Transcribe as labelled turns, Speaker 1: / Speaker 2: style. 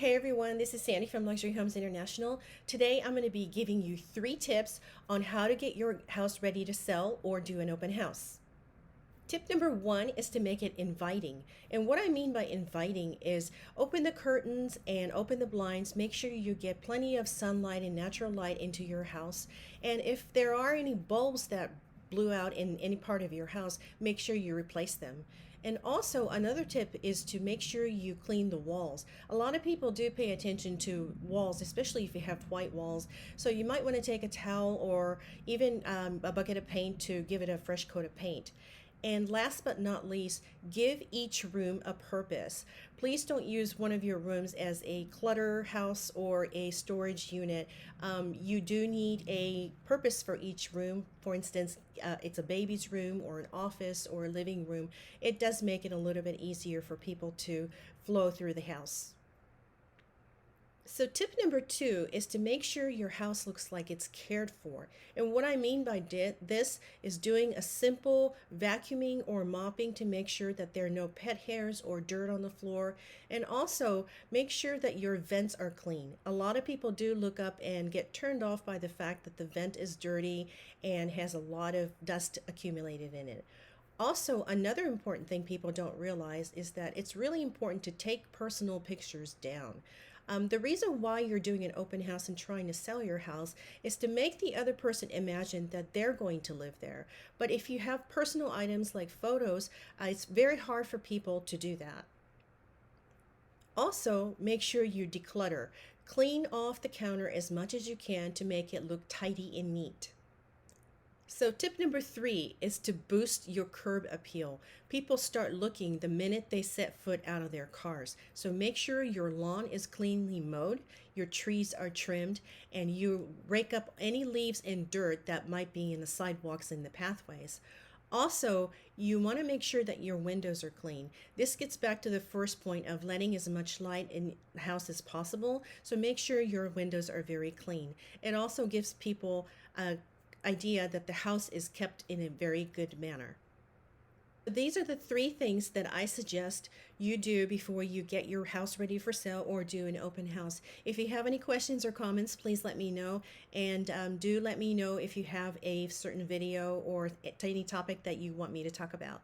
Speaker 1: Hey everyone, this is Sandy from Luxury Homes International. Today I'm going to be giving you 3 tips on how to get your house ready to sell or do an open house. Tip number 1 is to make it inviting. And what I mean by inviting is open the curtains and open the blinds. Make sure you get plenty of sunlight and natural light into your house. And if there are any bulbs that blew out in any part of your house, make sure you replace them. And also, another tip is to make sure you clean the walls. A lot of people do pay attention to walls, especially if you have white walls. So you might want to take a towel or even a bucket of paint to give it a fresh coat of paint. And last but not least, give each room a purpose. Please don't use one of your rooms as a clutter house or a storage unit. You do need a purpose for each room. For instance, it's a baby's room or an office or a living room. It does make it a little bit easier for people to flow through the house. So tip number 2 is to make sure your house looks like it's cared for. And what I mean by this is doing a simple vacuuming or mopping to make sure that there are no pet hairs or dirt on the floor. And also make sure that your vents are clean. A lot of people do look up and get turned off by the fact that the vent is dirty and has a lot of dust accumulated in it. Also, another important thing people don't realize is that it's really important to take personal pictures down. The reason why you're doing an open house and trying to sell your house is to make the other person imagine that they're going to live there. But if you have personal items like photos, it's very hard for people to do that. Also, make sure you declutter. Clean off the counter as much as you can to make it look tidy and neat. So tip number 3 is to boost your curb appeal. People start looking the minute they set foot out of their cars. So make sure your lawn is cleanly mowed, your trees are trimmed, and you rake up any leaves and dirt that might be in the sidewalks and the pathways. Also, you want to make sure that your windows are clean. This gets back to the first point of letting as much light in the house as possible. So make sure your windows are very clean. It also gives people a idea that the house is kept in a very good manner. These are the 3 things that I suggest you do before you get your house ready for sale or do an open house. If you have any questions or comments, please let me know. And do let me know if you have a certain video or any topic that you want me to talk about.